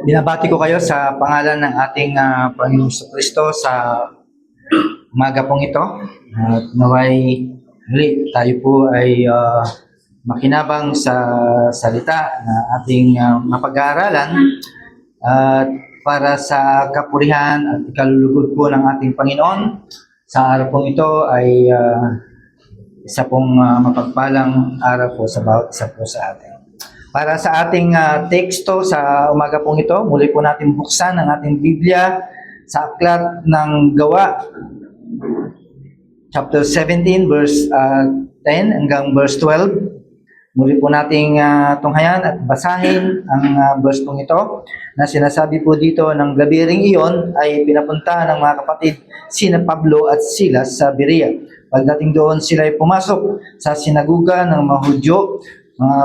Binabati ko kayo sa pangalan ng ating Panginoong Kristo sa umaga pong ito. At naway muli tayo po ay makinabang sa salita na ating mapag-aaralan at para sa kapurihan at ikalulugod po ng ating Panginoon. Sa araw pong ito ay isa pong mapagpalang araw po sa bawat isa po sa atin. Para sa ating teksto sa umaga pong ito, muli po natin buksan ang ating Biblia sa Aklat ng Gawa, chapter 17, verse 10 hanggang verse 12. Muli po nating tunghayan at basahin ang verse pong ito na sinasabi po dito ng gabi ring iyon ay pinapunta ng mga kapatid sina Pablo at Silas sa Berea. Pagdating doon sila ay pumasok sa sinaguga ng mga Hudyo.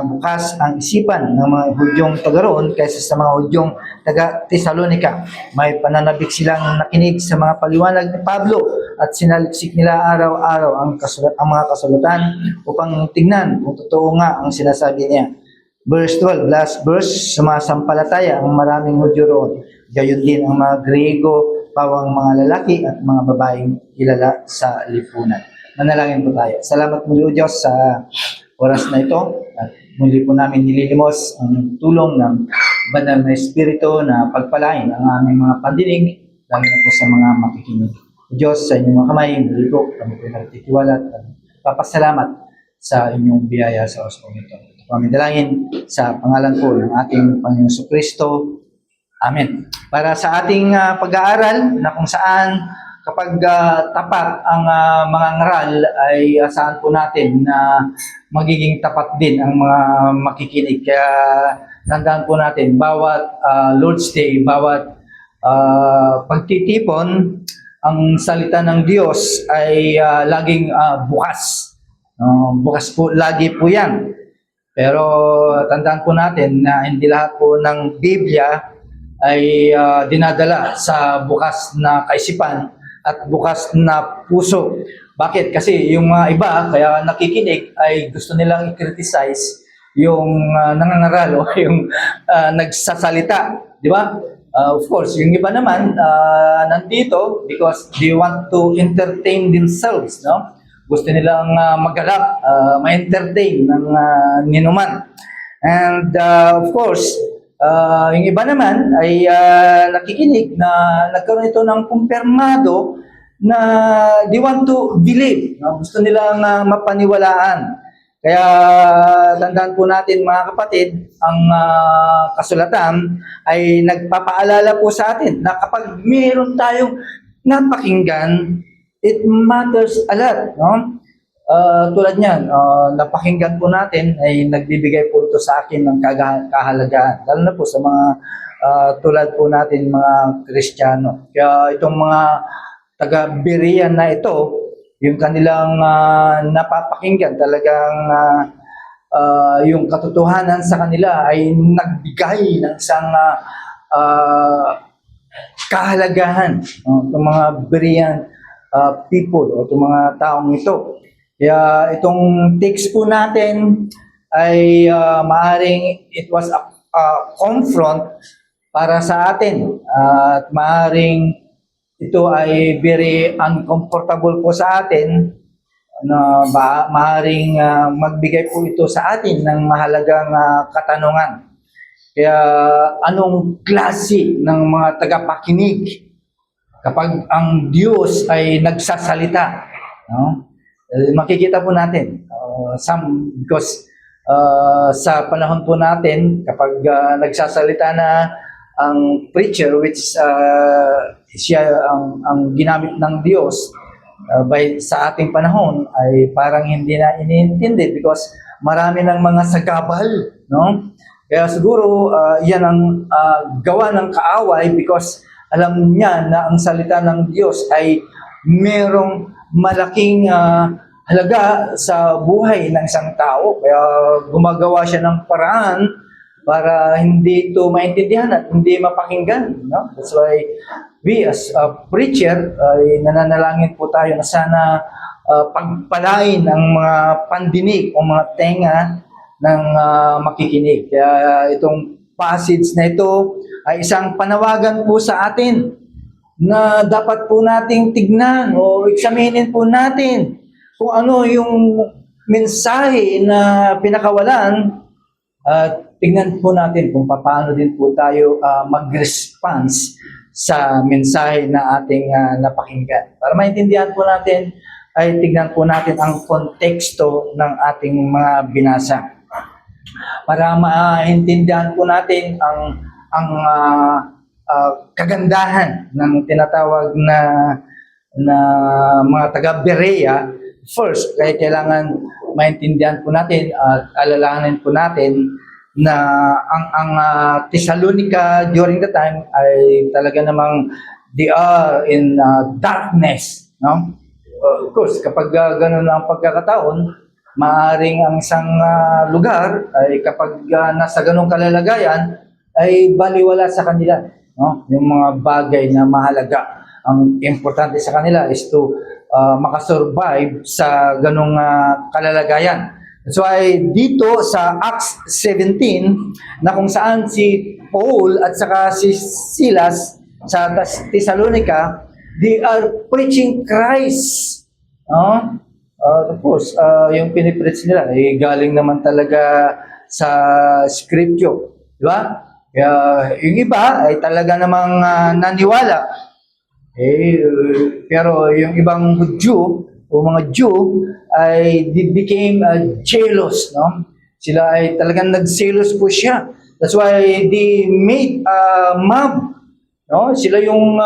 Bukas ang isipan ng mga Hudyong taga roon kaysa sa mga Hudyong taga Tesalonica. May pananabik silang nakinig sa mga paliwanag ni Pablo at sinaliksik nila araw-araw ang mga kasulatan upang tingnan kung totoo nga ang sinasabi niya. Verse 12, last verse, sumasampalataya ang maraming Hudyo roon. Gayon din ang mga Griego, pawang mga lalaki at mga babaeng kilala sa lipunan. Manalangin po tayo. Salamat muli o Diyos sa oras na ito at muli po namin nililimos ang tulong ng banal na Espiritu na pagpalain ang aming mga pandinig, lalo na po sa mga makikinig. Diyos, sa inyong mga kamay, muli po kami po nagtitiwala at papasalamat sa inyong biyaya sa oras po ito. Ito kami dalangin sa pangalan po ng ating Panginoong Kristo. Amen. Para sa ating pag-aaral na kung saan kapag tapat ang mga ngaral ay asahan po natin na magiging tapat din ang mga makikinig. Kaya tandaan po natin, bawat Lord's Day, bawat pagtitipon, ang salita ng Diyos ay laging bukas. Bukas po, lagi po yan. Pero tandaan po natin na hindi lahat po ng Biblia ay dinadala sa bukas na kaisipan at bukas na puso. Bakit? Kasi yung iba, kaya nakikinig, ay gusto nilang i-criticize yung nangangaral o yung nagsasalita. Di ba? Of course, yung iba naman, nandito because they want to entertain themselves. No? Gusto nilang magalak, ma-entertain ng ninuman. And of course, yung iba naman ay nakikinig na nagkaroon ito ng kumpirmado na they want to believe. No? Gusto nilang mapaniwalaan. Kaya tandaan po natin mga kapatid, ang kasulatan ay nagpapaalala po sa atin na kapag mayroon tayong napakinggan, it matters a lot. No? Tulad niyan, napakinggan po natin ay nagbibigay po ito sa akin ng kahalagaan. Lalo na po sa mga tulad po natin mga Kristiyano. Kaya itong mga taga-Berea na ito, yung kanilang napapakinggan talagang yung katotohanan sa kanila ay nagbigay ng isang kahalagahan. Itong mga Berean people o itong mga taong ito. Kaya itong text po natin ay maaring it was a confront para sa atin at maaring ito ay very uncomfortable po sa atin na maaring magbigay po ito sa atin ng mahalagang katanungan. Kaya anong klase ng mga tagapakinig kapag ang Diyos ay nagsasalita? No? Makikita po natin because sa panahon po natin kapag nagsasalita na ang preacher which siya ang ginamit ng Diyos sa ating panahon ay parang hindi na iniintindi because marami ng mga sagabal, no? Kaya siguro yan ang gawa ng kaaway because alam niya na ang salita ng Diyos ay merong malaking halaga sa buhay ng isang tao. Kaya gumagawa siya ng paraan para hindi ito maintindihan at hindi mapakinggan. No? That's why we as a preacher, ay nananalangin po tayo na sana pagpalain ang mga pandinig o mga tenga ng makikinig. Kaya itong passage na ito ay isang panawagan po sa atin na dapat po nating tignan o eksaminin po natin kung ano yung mensahe na pinakawalan at tignan po natin kung paano din po tayo mag-response sa mensahe na ating napakinggan. Para maintindihan po natin, ay tignan po natin ang konteksto ng ating mga binasa. Para maintindihan po natin ang kagandahan ng tinatawag na mga taga-Berea. First, kaya kailangan maintindihan po natin at alalahanin po natin na ang Thessalonica during the time ay talaga namang they are in darkness, no? Of course, kapag ganun ang pagkakataon, maaring ang isang lugar ay kapag nasa ganung kalalagayan ay baliwala sa kanila, no? Yung mga bagay na mahalaga. Ang importante sa kanila is to makasurvive sa ganung kalalagayan. So ay dito sa Acts 17 na kung saan si Paul at saka si Silas sa Thessalonica, they are preaching Christ. Of course, yung pinipreach nila ay galing naman talaga sa scripture, di ba? Kaya yung iba ay talaga namang naniwala. Pero yung ibang Jew o mga Jew ay they became jealous, no? Sila ay talagang nagselos po siya. That's why they made a mob, no? Sila yung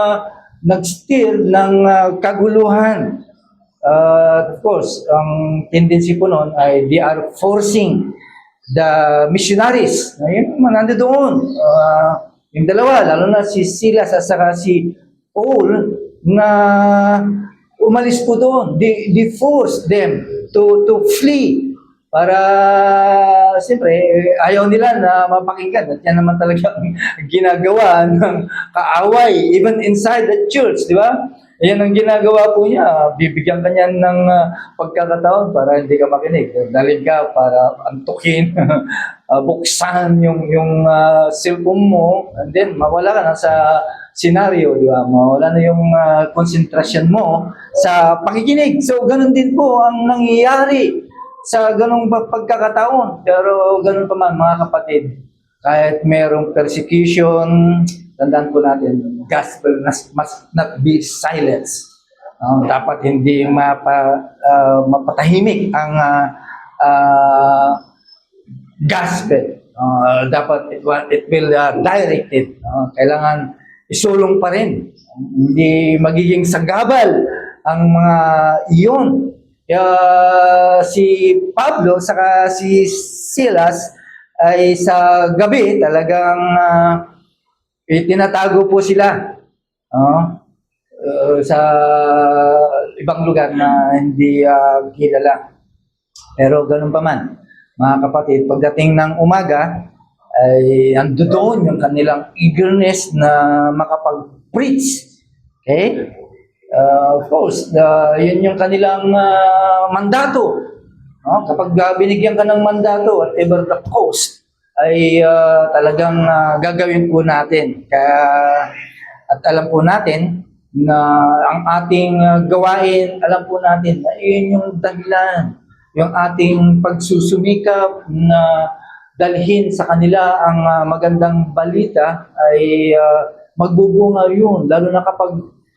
nag-stir ng kaguluhan. Of course, ang tendency po noon ay they are forcing the missionaries. Ayun, manando doon. Yung dalawa, lalo na si Silas at saka si Paul, na umalis po doon. They forced them to flee para siyempre ayaw nila na mapakinggan at yan naman talaga ang ginagawa ng kaaway even inside the church, di ba? Yan ang ginagawa po niya, bibigyan ka niya ng pagkakataon para hindi ka makinig, dalhin ka para antukin, buksan yung cellphone mo, and then mawala ka na sa senaryo, di ba? Mawala na yung konsentrasyon mo sa pakikinig. So, ganun din po ang nangyayari sa ganung pagkakataon. Pero ganun pa man, mga kapatid, kahit merong persecution, tandaan po natin, gospel must not be silenced. Dapat hindi mapatahimik ang gospel. Dapat it will direct it. Kailangan isulong pa rin. Hindi magiging sagabal ang mga iyon. Kaya si Pablo saka si Silas ay sa gabi talagang tinatago po sila sa ibang lugar na hindi kilala. Pero ganun pa man, mga kapatid, pagdating ng umaga, ay ando doon yung kanilang eagerness na makapag-preach. Okay? Of course, yun yung kanilang mandato. Kapag binigyan ka ng mandato, whatever the cost, ay talagang gagawin po natin. At alam po natin na ang ating gawain, alam po natin na yun yung dahilan, yung ating pagsusumikap na dalhin sa kanila ang magandang balita ay magbubunga yun. Lalo na kapag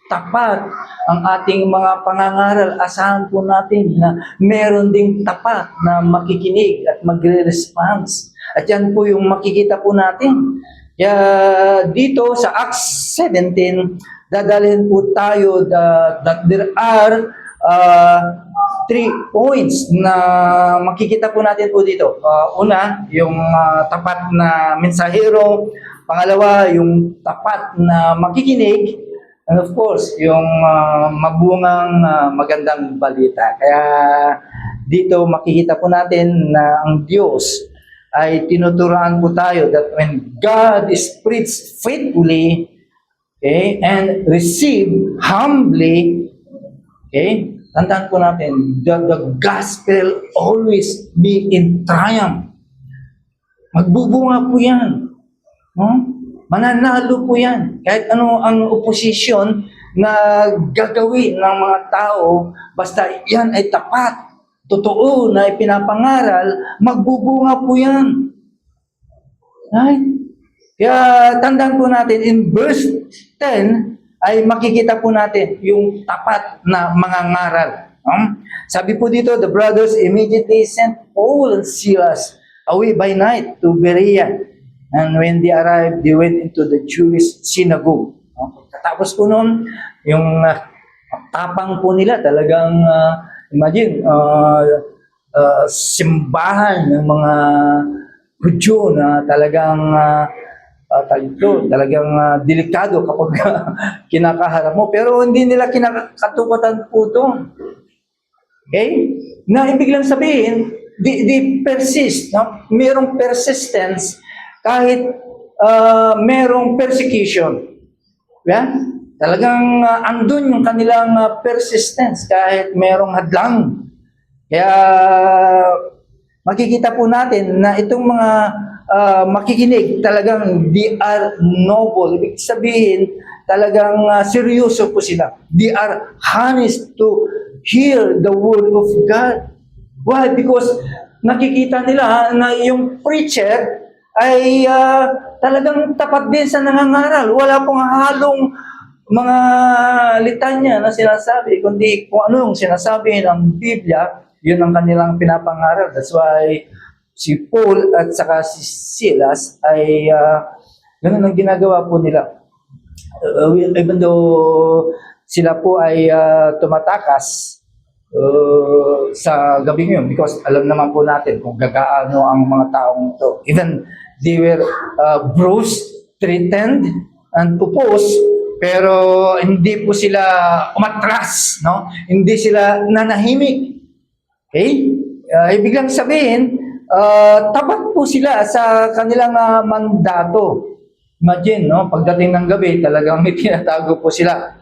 tapat ang ating mga pangangaral, asahan po natin na meron ding tapat na makikinig at magre-response. At yan po yung makikita po natin. Kaya dito sa Acts 17, dadalhin po tayo that there are 3 points na makikita po natin po dito. Una, yung tapat na mensahero. Pangalawa, yung tapat na makikinig. And of course, yung mabungang magandang balita. Kaya dito makikita po natin na ang Diyos ay tinuturuan po tayo that when God is preached faithfully, okay, and received humbly, okay, tandaan po natin, the gospel always be in triumph. Magbubunga po yan. No? Mananalo po yan. Kahit ano ang oposisyon na gagawin ng mga tao, basta yan ay tapat, totoo na ipinapangaral, magbubunga po yan. Right? Kaya tandaan po natin, in verse 10, ay makikita po natin yung tapat na mga ngaral. Sabi po dito, the brothers immediately sent Paul and Silas away by night to Berea. And when they arrived, they went into the Jewish synagogue. Tapos po noon, yung tapang po nila talagang, imagine, simbahan ng mga Hudyo na talagang delikado kapag kinakaharap mo. Pero hindi nila kinakatukutan po ito. Okay? Na ibig lang sabihin, they persist. No? Mayroong persistence kahit mayroong persecution. Yeah? Talagang andun yung kanilang persistence kahit mayroong hadlang. Kaya makikita po natin na itong mga makikinig talagang they are noble. Ibig sabihin talagang seryoso po sila. They are honest to hear the word of God. Why? Because nakikita nila na yung preacher ay talagang tapat din sa nangangaral. Wala pong halong mga litanya na sinasabi, kundi kung ano yung sinasabi ng Biblia, yun ang kanilang pinapangaral. That's why si Paul at saka si Silas ay ganun ang ginagawa po nila. Even though sila po ay tumatakas sa gabi ngayon, because alam naman po natin kung gagaano ang mga taong ito. Even they were bruised, threatened, and opposed, pero hindi po sila umatras, no? Hindi sila nanahimik. Okay? Ibig lang sabihin, tapat po sila sa kanilang mandato. Imagine, no? Pagdating ng gabi, talagang may tinatago po sila.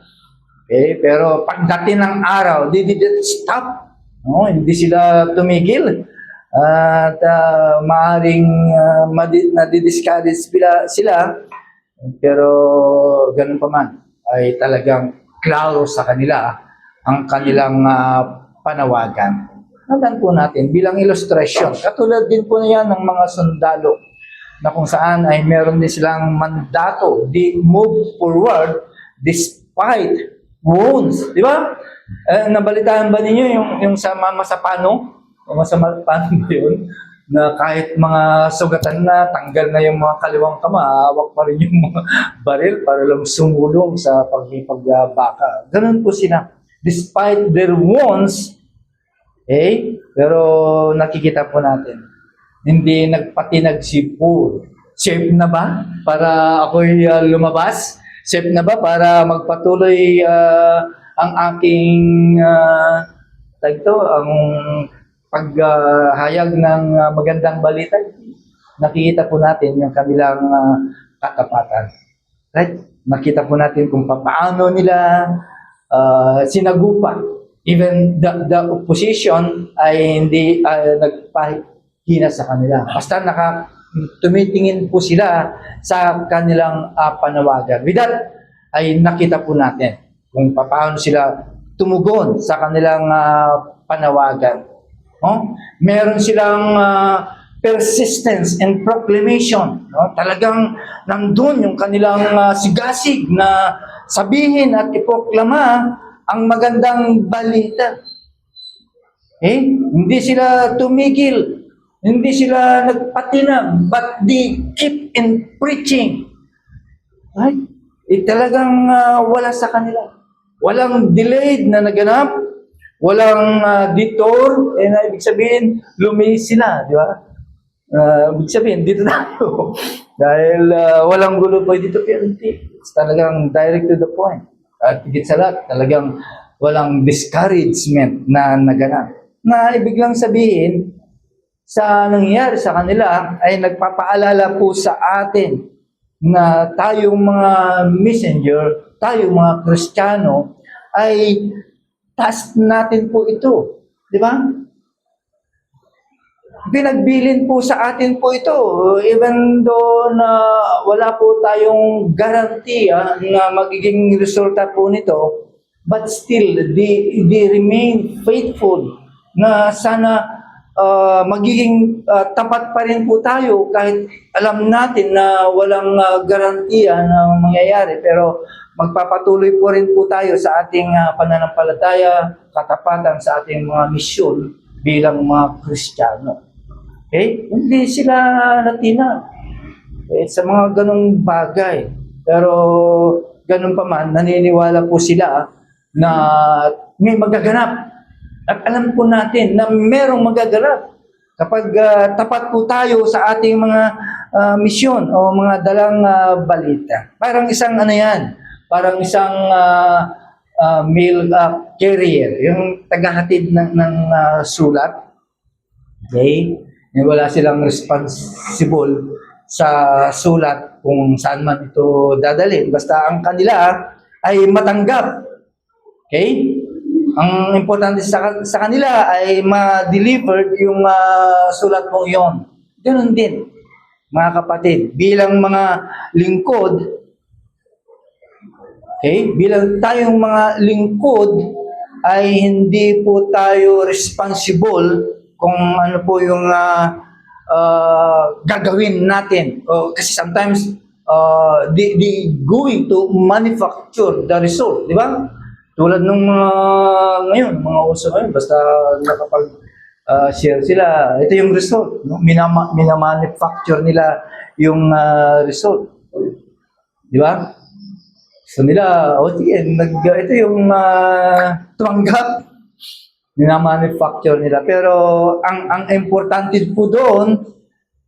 Okay? Pero pagdating ng araw, they didn't stop. No? Hindi sila tumigil. At maaaring nadidiscourage sila. Pero ganun pa man, ay talagang klaro sa kanila ang kanilang panawagan. Tandaan po natin bilang ilustrasyon, katulad din po yan ng mga sundalo na kung saan ay meron din silang mandato. They move forward despite wounds. Di ba? Nabalitaan ba ninyo yung sa Mama sa Pano? Mama sa Pano ba yun? Na kahit mga sugatan na, tanggal na yung mga kaliwang kama, hawak pa rin yung mga baril para lang sumulong sa pagbaka. Ganun po sila. Despite their wounds, pero nakikita po natin, hindi nagpatinag si Paul. Safe na ba para ako'y lumabas? Safe na ba para magpatuloy ang aking ang paghayag ng magandang balita? Nakikita po natin yung kabilang katapatan. Right? Nakita po natin kung paano nila sinagupa. Even the opposition ay hindi nagpahina sa kanila. Basta tumitingin po sila sa kanilang panawagan. With that, ay nakita po natin kung paano sila tumugon sa kanilang panawagan. Meron silang persistence and proclamation. Talagang nandun yung kanilang sigasig na sabihin at iproklama ang magandang balita. Hindi sila tumigil, hindi sila nagpatinag, but they keep in preaching. Right? Talagang wala sa kanila. Walang delayed na naganap, walang detour, ibig sabihin, lumihis sila, di ba? Ibig sabihin, dito tayo. Dahil walang gulo po dito, pero hindi. It's talagang direct to the point. At higit sa lahat, talagang walang discouragement na naganap. Na ibig lang sabihin, sa nangyayari sa kanila ay nagpapaalala po sa atin na tayong mga messenger, tayong mga Kristiyano, ay task natin po ito. Di ba? Pinagbilin po sa atin po ito, even though na wala po tayong guarantee na magiging resulta po nito, but still, they remain faithful na sana magiging tapat pa rin po tayo kahit alam natin na walang garantiya na mangyayari, pero magpapatuloy po rin po tayo sa ating pananampalataya, katapatan sa ating mga misyon bilang mga Kristiyano. Okay? Hindi sila natina sa mga ganong bagay. Pero ganun pa man, naniniwala po sila na may magaganap. At alam po natin na merong magaganap kapag tapat po tayo sa ating mga misyon o mga dalang balita. Parang isang ano yan, parang isang mail carrier, yung tagahatid ng sulat. Okay? Wala silang responsible sa sulat kung saan man ito dadalhin. Basta ang kanila ay matanggap. Okay? Ang importante sa kanila ay ma-delivered yung sulat mo yon. Ganun din, mga kapatid. Bilang mga lingkod, okay? Bilang tayong mga lingkod, ay hindi po tayo responsible kung ano po yung gagawin natin. Kasi sometimes, they going to manufacture the result, di ba? Tulad nung ngayon, mga uso ngayon, basta nakapag-share sila, ito yung result. No? Minamanufacture nila yung result. Di ba? So nila, sige, ito yung tumanggap. Minamanufacture nila. Pero ang importante po doon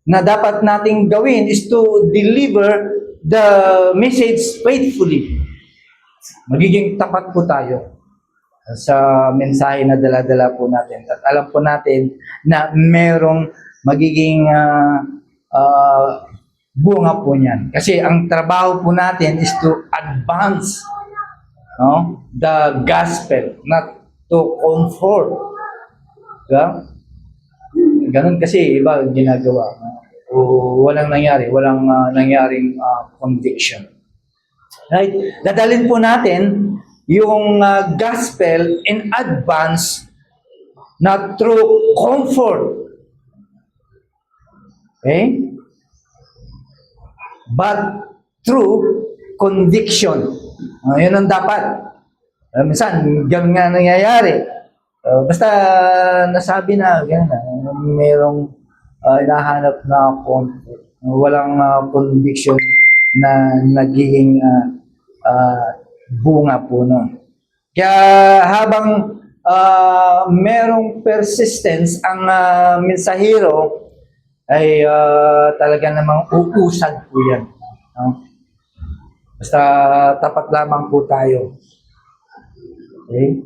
na dapat nating gawin is to deliver the message faithfully. Magiging tapat po tayo sa mensahe na dala-dala po natin. At alam po natin na merong magiging bunga po niyan. Kasi ang trabaho po natin is to advance the gospel, not to comfort. Diba? Ganun kasi iba ginagawa. Walang nangyaring conviction. Right? Dadalhin po natin yung gospel in advance, not through comfort. Okay? But through conviction. Yun ang dapat. Minsan, ganun nga nangyayari. Basta nasabi na, gano'n, mayroong hinahanap na comfort. Walang conviction na nagiging bunga po nun. Kaya habang merong persistence ang mensahero, ay talaga namang uusad po yan. Basta tapat lamang po tayo. Okay?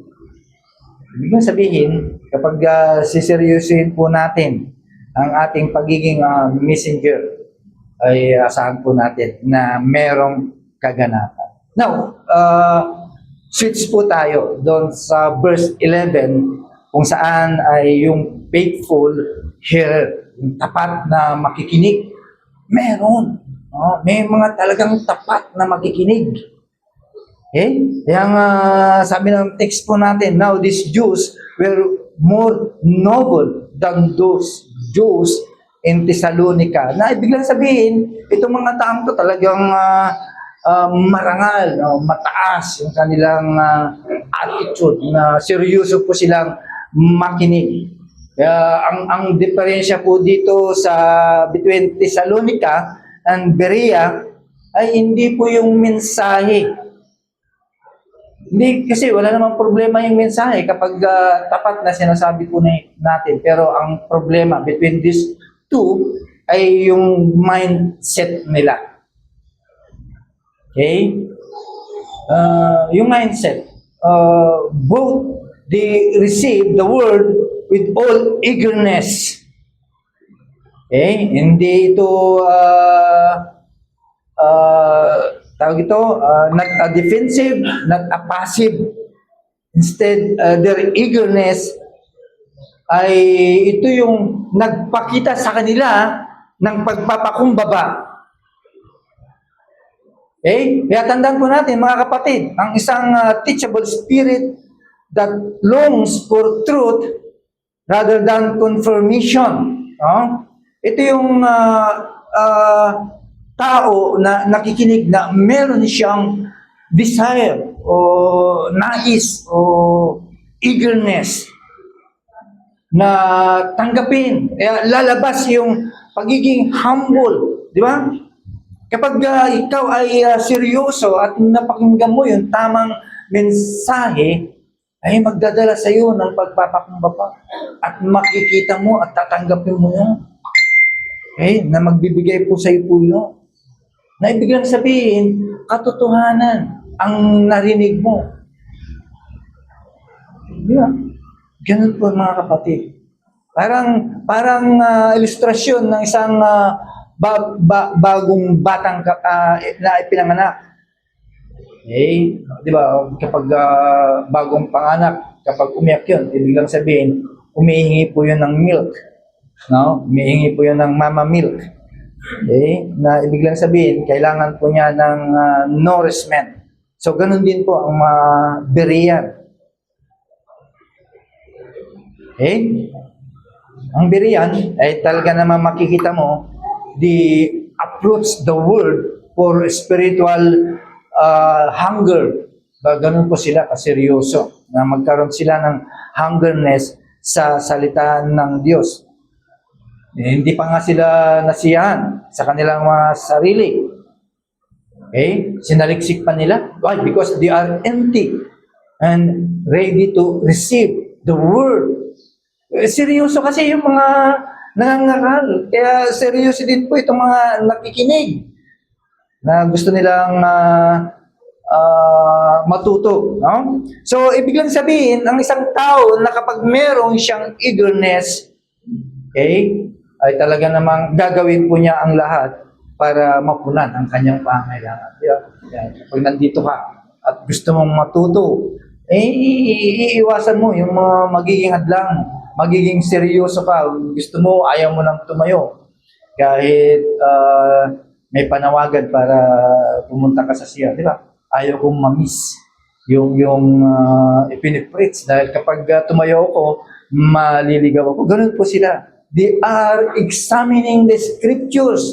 Ibig sabihin, kapag siseryosin po natin ang ating pagiging messenger, ay asahan po natin na merong kaganapan. Now, switch po tayo doon sa verse 11 kung saan ay yung faithful hearer, yung tapat na makikinig. Meron. May mga talagang tapat na makikinig. Okay? Kaya sabi ng text po natin, now these Jews were more noble than those Jews in Thessalonica. Na ibig lang sabihin, itong mga taong to talagang marangal, mataas yung kanilang attitude, na seryoso po silang makinig. Kaya ang diferensya po dito sa between Thessalonica and Berea ay hindi po yung mensahe. Hindi, kasi wala namang problema yung mensahe kapag tapat na sinasabi po natin. Pero ang problema between these two ay yung mindset nila. Okay? Yung mindset. Both they receive the word with all eagerness. Okay? Hindi ito tawag ito, not a defensive, not a passive. Instead, their eagerness ay ito yung nagpakita sa kanila ng pagpapakumbaba. Okay? Kaya tandaan po natin, mga kapatid, ang isang teachable spirit that longs for truth rather than confirmation. No? Ito yung tao na nakikinig na meron siyang desire o nais o eagerness na tanggapin. Kaya lalabas yung pagiging humble. Di ba? Kapag ikaw ay seryoso at napakinggan mo yung tamang mensahe, ay magdadala sa iyo ng pagpapakumbaba. At makikita mo at tatanggapin mo yan. Okay? Na magbibigay po sa iyo po yun. Na ibig lang sabihin, katotohanan ang narinig mo. Yeah. Ganun po mga kapatid. Parang ilustrasyon ng isang bagong batang na ipinanganak. Okay? Di ba? Kapag bagong panganak, kapag umiyak yun, ibig lang sabihin, umihingi po yun ng milk. No? Umihingi po yun ng mama milk. Okay? Na ibig lang sabihin, kailangan po niya ng nourishment. So, ganun din po ang beriyan. Okay? Ang beriyan ay talaga naman makikita mo, they approach the world for spiritual hunger. Ganun po sila kaseryoso na magkaroon sila ng hungerness sa salita ng Diyos. Hindi pa nga sila nasiyahan sa kanilang mga sarili. Okay? Sinaliksik pa nila. Why? Because they are empty and ready to receive the word. Seryoso kasi yung mga nangangaral. Kaya seryoso din po itong mga nakikinig na gusto nilang matuto. No? So, ibig lang sabihin, ang isang tao na kapag merong siyang eagerness, okay, ay talaga namang gagawin po niya ang lahat para mapunan ang kanyang pangailangan. Pag nandito ka at gusto mong matuto, iiwasan mo yung mga magiging hadlang. Magiging seryoso ka, gusto mo, ayaw mo lang tumayo. Kahit may panawagan para pumunta ka sa siya, di ba? Ayaw kong ma-miss yung ipinipreach. Dahil kapag tumayo ako, maliligaw ako. Ganun po sila. They are examining the scriptures.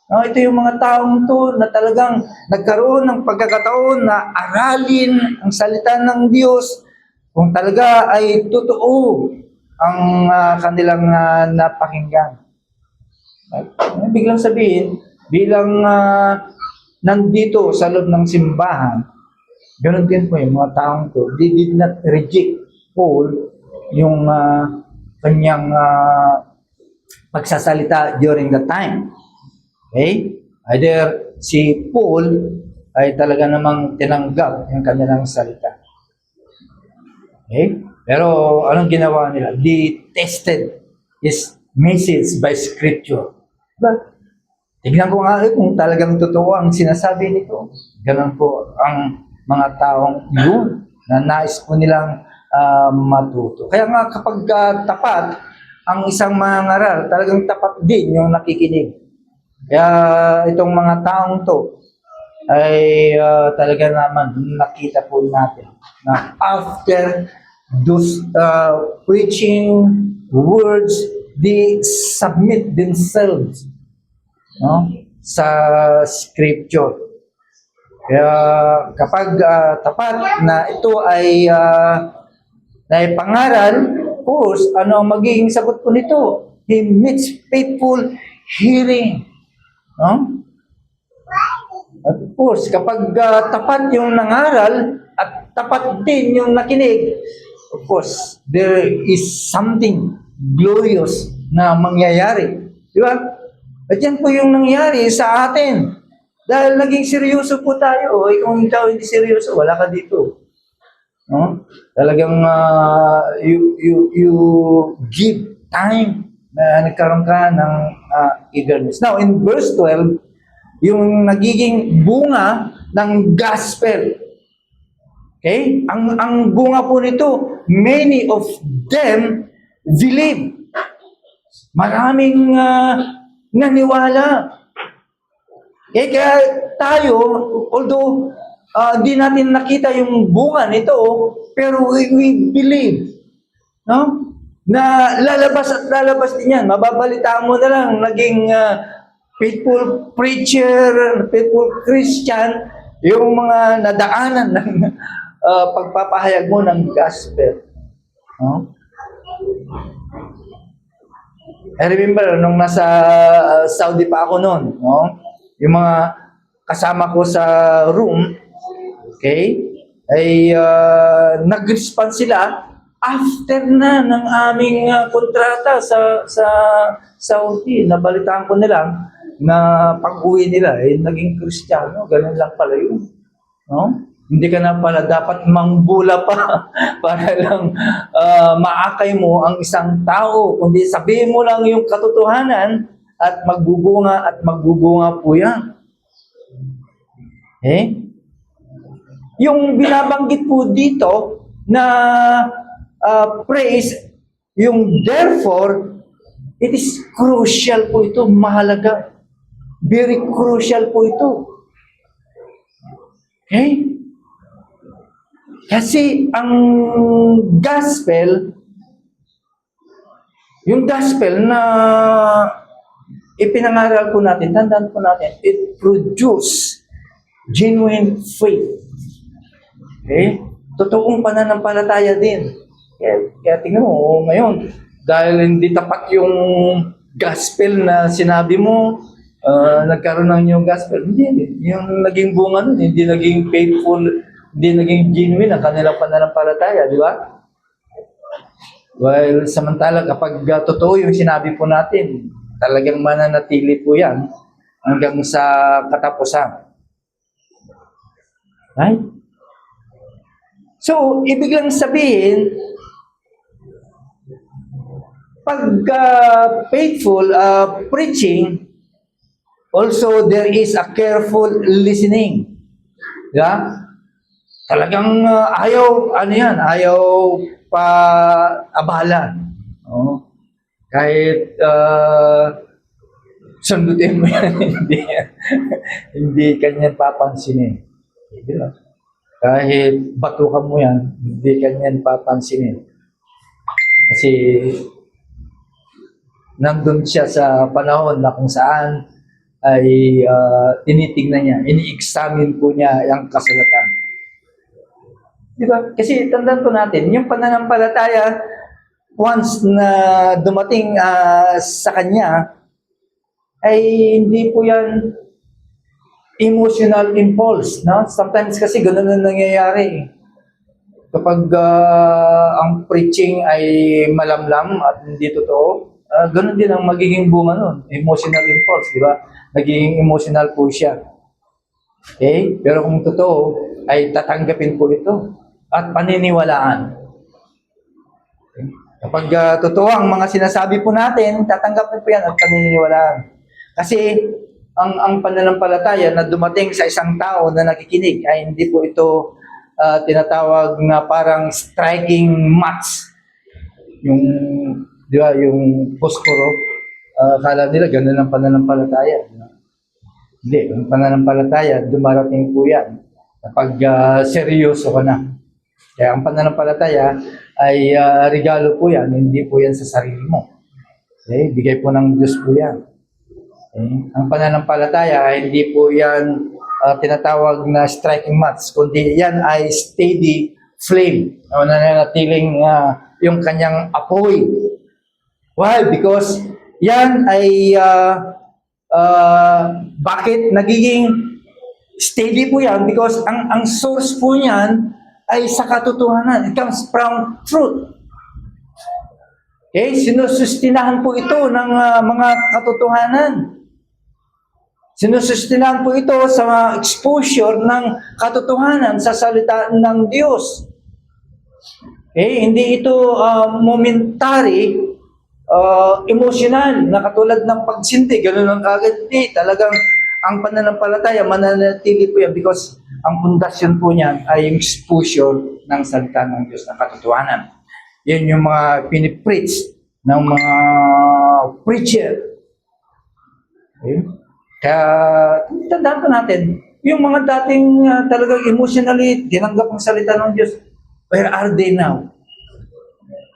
No, ito yung mga taong to na talagang nagkaroon ng pagkakataon na aralin ang salita ng Diyos kung talaga ay totoo ang kanilang napakinggan. Biglang sabihin, bilang nandito sa loob ng simbahan, ganun din po yung mga taong to. They did not reject Paul yung kanyang pagsasalita during the time. Okay? Either si Paul ay talaga namang tinanggap yung kanilang salita. Okay? Pero anong ginawa nila? They tested his message by scripture. Diba? Tignan ko nga kung talagang totoo ang sinasabi nito. Ganun po ang mga taong yun na nais po nilang matuto. Kaya nga kapag tapat ang isang mangaral, talagang tapat din yung nakikinig. Kaya itong mga taong to ay talaga naman nakita po natin na after those preaching words, they submit themselves, no, sa scripture. Kaya kapag tapat na ito ay pangaral, of course, ano ang magiging sagot po nito? He meets faithful hearing. No? At of course, kapag tapat yung nangaral at tapat din yung nakinig, of course, there is something glorious na mangyayari. Di ba? At yan po yung nangyari sa atin. Dahil naging seryoso po tayo. Kung ikaw hindi seryoso, wala ka dito. No? Talagang you give time na nagkaroon ka ng eagerness. Now, in verse 12, yung nagiging bunga ng gospel. Okay? Ang bunga po nito, many of them believe. Maraming naniwala. Kaya tayo, although di natin nakita yung bunga nito, pero we believe. No? Na lalabas at lalabas din yan. Mababalitaan mo na lang, naging faithful preacher, faithful Christian, yung mga nadaanan ng pagpapahayag mo ng gospel. No? I remember, nung nasa Saudi pa ako noon, no? Yung mga kasama ko sa room, okay, ay nag-respond sila after na ng aming kontrata sa Saudi. Nabalitaan ko nilang na pag-uwi nila, naging Kristiyano. Ganun lang pala yun. No? Hindi ka na pala dapat mangbula pa para lang maakay mo ang isang tao. Kundi sabihin mo lang yung katotohanan at magbubunga po yan. Eh? Yung binabanggit po dito na praise, yung therefore, it is crucial po ito, mahalaga. Very crucial po ito. Okay? Kasi ang gospel, yung gospel na ipinangaral po natin, tandaan po natin, it produce genuine faith. Okay? Totoong pananampalataya din. Kaya tingnan mo, ngayon, dahil hindi tapat yung gospel na sinabi mo, nagkaroon ng yung gospel, hindi. Yung naging bunga nun, hindi naging faithful, hindi naging genuine ang kanilang pananampalataya, di ba? Well, samantala kapag totoo yung sinabi po natin, talagang mananatili po yan hanggang sa katapusan. Right? So, ibig lang sabihin, pag faithful preaching, also there is a careful listening. Yeah? Talagang ayaw pa abala. Oh. Kahit sundutin mo yan, hindi kanyan papansinin. Diba? Kahit batukan mo yan, hindi kanyan papansinin. Kasi nandun siya sa panahon na kung saan ay tinitingnan niya, ini-examine po niya ang kasulatan. Diba? Kasi tandaan po natin, yung pananampalataya, once na dumating sa kanya, ay hindi po yan emotional impulse. No? Sometimes kasi gano'n na nangyayari. Kapag ang preaching ay malamlam at hindi totoo, gano'n din ang magiging bunga nun. Emotional impulse, di ba? Nagiging emotional po siya. Okay? Pero kung totoo, ay tatanggapin po ito at paniniwalaan. Okay? Kapag totoo ang mga sinasabi po natin, tatanggapin po yan at paniniwalaan. Kasi ang pananampalataya na dumating sa isang tao na nakikinig ay hindi po ito tinatawag na parang striking match. Yung, di ba, yung posporo, akala nila ganun ang pananampalataya. Hindi, ang pananampalataya, dumarating po yan kapag seryoso ka na. Kaya ang pananampalataya ay regalo po yan, hindi po yan sa sarili mo. Okay? Bigay po ng Diyos po yan. Okay? Ang pananampalataya ay hindi po yan tinatawag na striking match, kundi yan ay steady flame. Nananatiling yung kanyang apoy. Why? Because yan ay bakit nagiging steady po yan? Because ang source po niyan ay sa katotohanan. It comes from truth. Okay? Sinusustinahan po ito ng mga katotohanan. Sinusustinahan po ito sa exposure ng katotohanan sa salita ng Diyos. Okay? Hindi ito momentary, emotional, na katulad ng pagsindi, gano'n ang kagad. Hindi, talagang ang pananampalataya, mananatili po yan because ang pundasyon po niyan ay yung exposure ng salita ng Diyos na katotohanan. Yan yung mga pinipreach ng mga preacher. Okay? Kaya, tandaan po natin, yung mga dating talagang emotionally tinanggap ang salita ng Diyos, where are they now?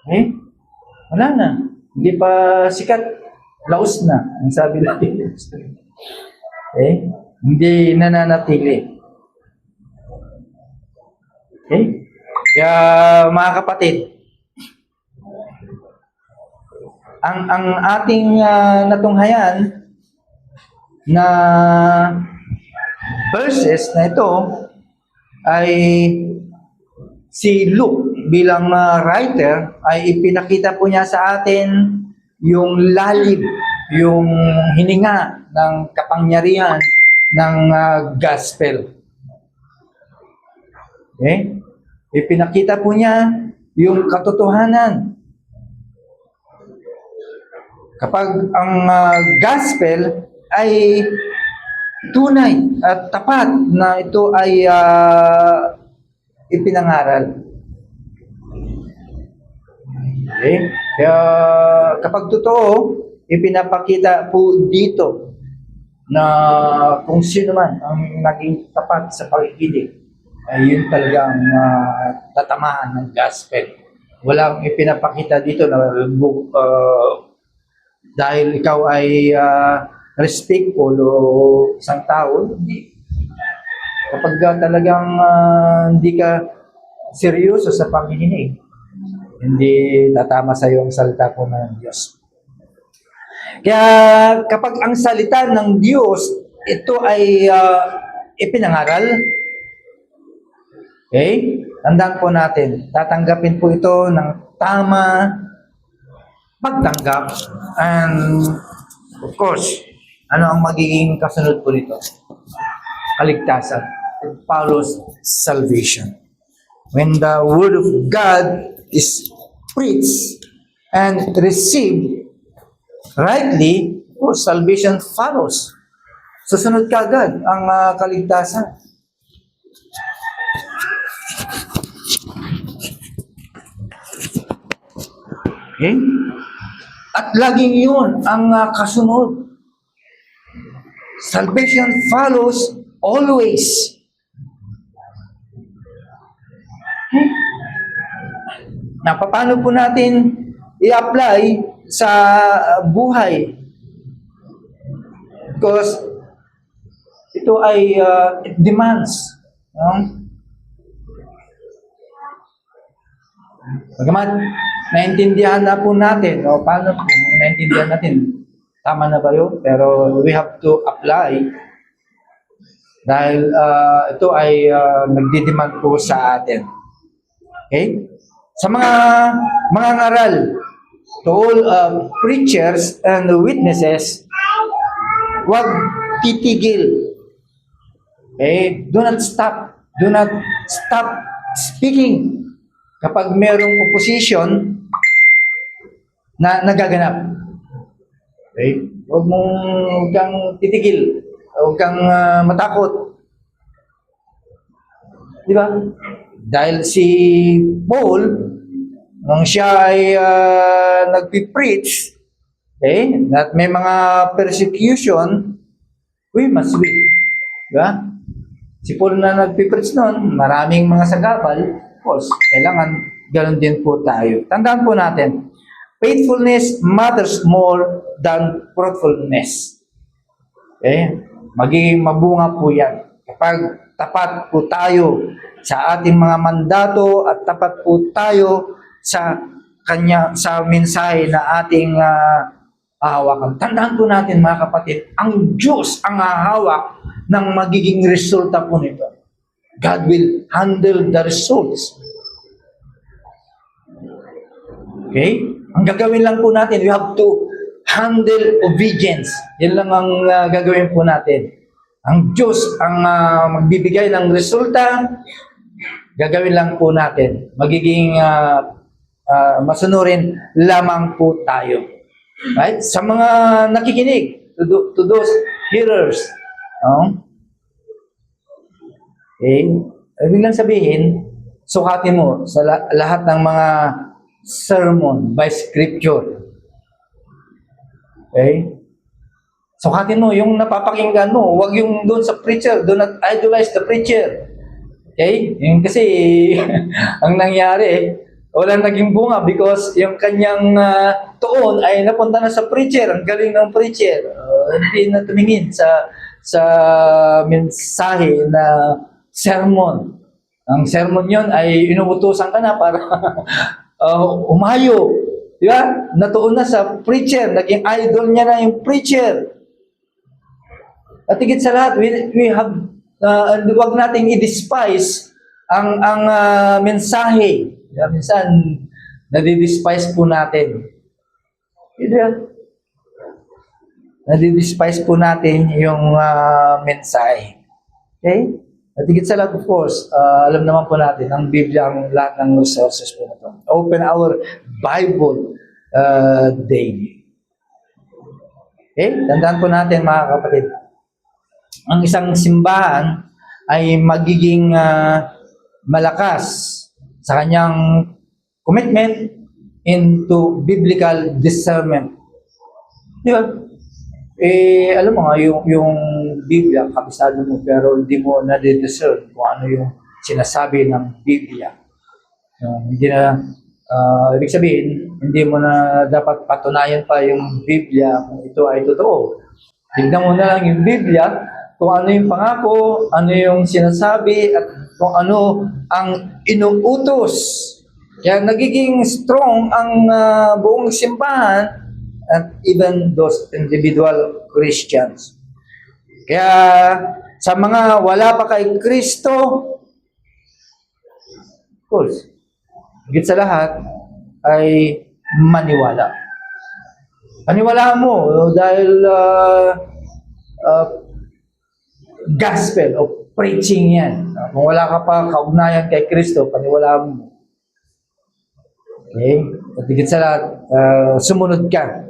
Okay? Wala na. Hindi pa sikat. Laos na. Ang sabi natin. Okay? Hindi nananatili. Okay? Kaya, mga kapatid, ang ating natunghayan na verses na ito ay si Luke bilang writer ay ipinakita po niya sa atin yung lalim, yung hininga ng kapangyarihan ng gospel. Okay? Ipinakita po niya yung katotohanan. Kapag ang gospel ay tunay at tapat na ito ay ipinangaral. Okay? Kaya kapag totoo, ipinapakita po dito na kung sino man ang naging tapat sa pakikinig, ay yun talagang tatamaan ng gospel. Walang ipinapakita dito na dahil ikaw ay respectful o isang tao, hindi. Kapag talagang hindi ka seryoso sa pakikinig, hindi tatama sa iyo ang salita po ng Diyos. Kaya kapag ang salita ng Diyos, ito ay ipinangaral, okay? Tandaan po natin, tatanggapin po ito ng tama, pagtanggap, and of course, ano ang magiging kasunod po nito? Kaligtasan. It follows salvation. When the Word of God is preached and received rightly, salvation follows. Susunod kaagad ang kaligtasan. Okay? At laging yun ang kasunod. Salvation follows always. Okay? Na paano po natin i-apply sa buhay? Because ito ay it demands. Bagamat naintindihan na po natin, paano po naintindihan natin? Tama na ba yun? Pero we have to apply dahil ito ay nagdidemand po sa atin. Okay? Sa mga ngaral, to all preachers and witnesses, huwag titigil. Okay? Do not stop. Do not stop speaking kapag merong opposition na nagaganap. Okay? Huwag kang titigil. Huwag kang matakot. Di ba? Dahil si Paul, nung siya ay nagpipreach, at may mga persecution, we must wait. Diba? Si Paul na nagpipreach noon, maraming mga sagabal, of course, kailangan ganoon din po tayo. Tandaan po natin, faithfulness matters more than fruitfulness. Okay? Magiging mabunga po yan. Kapag tapat po tayo sa ating mga mandato at tapat po tayo sa mensahe na ating hahawakan. Tandaan po natin mga kapatid, ang Diyos ang hahawak ng magiging resulta po nito. God will handle the results. Okay? Ang gagawin lang po natin, we have to handle obedience. Yan lang ang gagawin po natin. Ang Diyos ang magbibigay ng resulta, gagawin lang po natin. Magiging masunurin lamang po tayo. Right? Sa mga nakikinig, to those hearers, Okay? Ibig lang sabihin, sukatin mo sa lahat ng mga sermon by scripture. Okay? Sukatin mo yung napapakinggan mo. Huwag yung doon sa preacher. Do not idolize the preacher. Okay? Yung kasi, ang nangyari, walang naging bunga because yung kanyang tuon ay napunta na sa preacher. Ang galing ng preacher. Hindi na tumingin sa mensahe na sermon. Ang sermon yon ay inuutosan ka na para umayo. Di ba? Natuon na sa preacher. Naging idol niya na yung preacher. At higit sa lahat, we have, huwag nating i-despise ang mensahe. Yeah, minsan, nadi-despise po natin. Diba? Nadi-despise po natin yung mensahe. Okay? At higit sa lahat, of course, alam naman po natin, ang Biblia ang lahat ng resources po na ito. Open our Bible daily. Okay? Tandaan po natin, mga kapatid, ang isang simbahan ay magiging malakas sa kanyang commitment into biblical discernment. Di ba? Alam mo nga, yung Biblia, kabisado mo, pero hindi mo na-discern kung ano yung sinasabi ng Biblia. Hindi na, ibig sabihin, hindi mo na dapat patunayan pa yung Biblia kung ito ay totoo. Tignan mo na lang yung Biblia, kung ano yung pangako, ano yung sinasabi, at kung ano ang inuutos. Kaya nagiging strong ang buong simbahan at even those individual Christians. Kaya sa mga wala pa kay Kristo, of course, higit sa lahat ay maniwala. Paniwalaan mo dahil gospel o preaching yan. Kung wala ka pa kaugnayan kay Kristo, paniwalaan mo. Okay? At higit sa lahat, sumunod ka.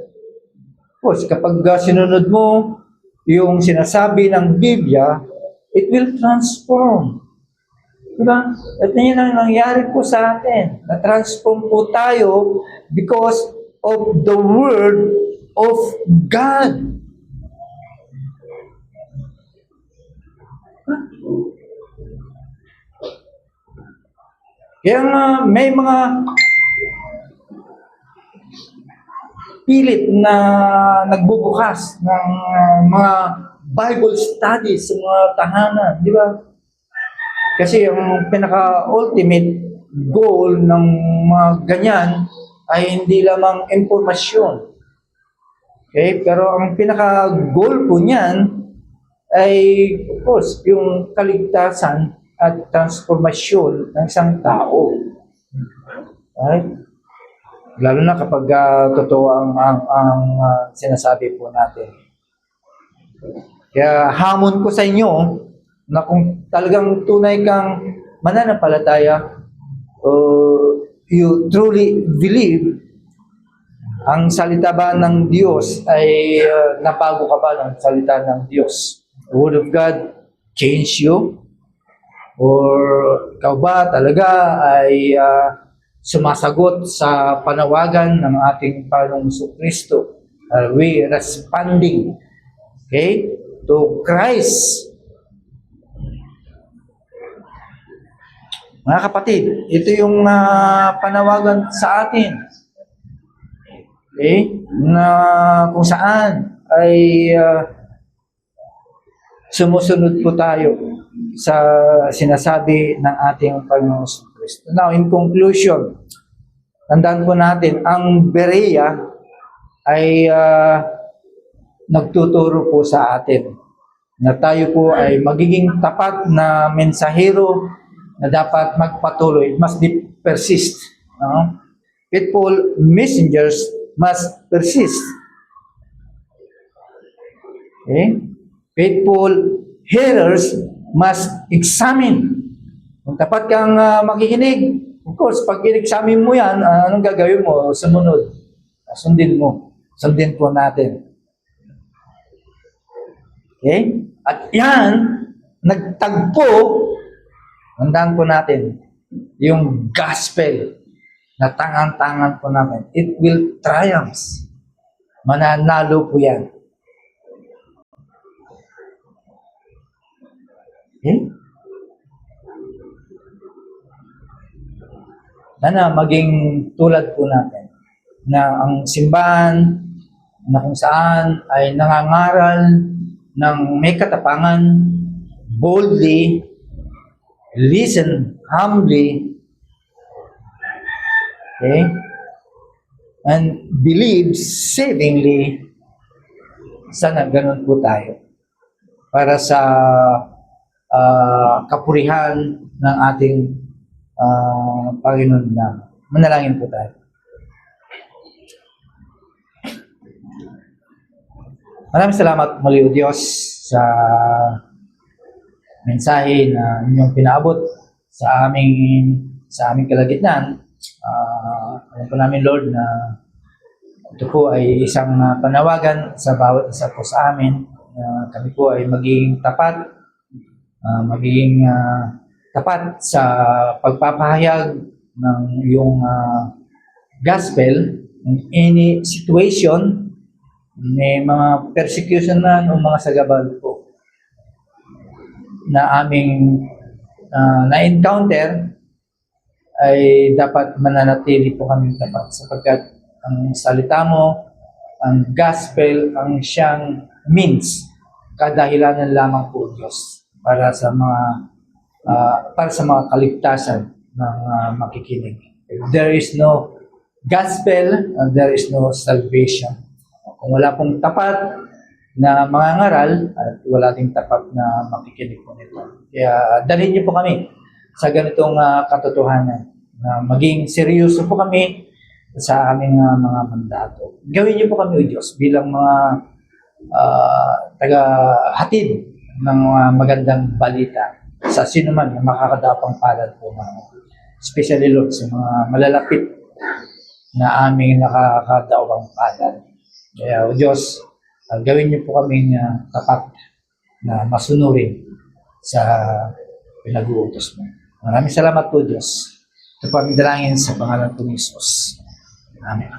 Of course, kapag sinunod mo yung sinasabi ng Biblia, it will transform. Diba? At yun ang nangyari po sa atin. Na-transform po tayo because of the Word of God. Kaya nga may mga pilit na nagbubukas ng mga Bible studies sa mga tahanan, di ba? Kasi yung pinaka-ultimate goal ng mga ganyan ay hindi lamang impormasyon. Okay? Pero ang pinaka-goal po niyan ay, of course, yung kaligtasan at transformasyon ng isang tao. Right? Lalo na kapag totoo ang sinasabi po natin. Kaya hamon ko sa inyo na kung talagang tunay kang mananampalataya, you truly believe ang salita ba ng Diyos ay nabago ka ba ng salita ng Diyos? The Word of God change you? Or ikaw ba talaga ay sumasagot sa panawagan ng ating Panginoong Kristo? Are we responding, okay, to Christ? Mga kapatid, ito yung panawagan sa atin. Okay? Na kung saan ay sumusunod po tayo sa sinasabi ng ating Panginoong Kristo. Now, in conclusion, tandaan po natin, ang Berea ay nagtuturo po sa atin na tayo po ay magiging tapat na mensahero na dapat magpatuloy. It must be persist. No? Faithful messengers must persist. Okay? Faithful hearers must examine. Kung tapat kang makikinig, of course, pag in-examine mo yan, anong gagawin mo? Sumunod. Sundin mo. Sundin po natin. Okay? At yan, nagtagpo Tandaan po natin, yung gospel na tangan-tangan po natin, it will triumph. Mananalo po yan. Okay? Sana maging tulad po natin na ang simbahan na kung saan ay nangangaral ng may katapangan, boldly, listen humbly, okay, and believe savingly. Sana ganun po tayo para sa kapurihan ng ating Panginoon na. Manalangin po tayo. Maraming salamat muli o Diyos sa mensahe na inyong pinaabot sa aming kalagitnaan. Alam po namin, Lord, na ito po ay isang panawagan sa bawat isa po sa amin. Kami po ay magiging tapat, tapat sa pagpapahayag ng iyong gospel in any situation. May mga persecution man o mga sagabal po na aming na-encounter, ay dapat mananatili po kami tapat sapagkat ang salita mo, ang gospel, ang siyang means, kadahilanan lamang po, Diyos, para sa mga kaligtasan ng makikinig. If there is no gospel, there is no salvation. Kung wala pong tapat na mga ngaral at wala ding tapat na makikinig po nito. Kaya dalhin niyo po kami sa ganitong katotohanan na maging seryoso po kami sa aming mga mandato. Gawin niyo po kami, O Diyos, bilang mga taga-hatid ng mga magandang balita sa sino man na makakadapang palad po mga, especially, Lord, sa mga malalapit na aming nakakadawang palad. Kaya, O Diyos, gawin niyo po kami tapat na masunurin sa pinag-uutos mo. Maraming salamat po, Diyos. Ito po aming dalangin sa pangalan po ni Jesus. Amen.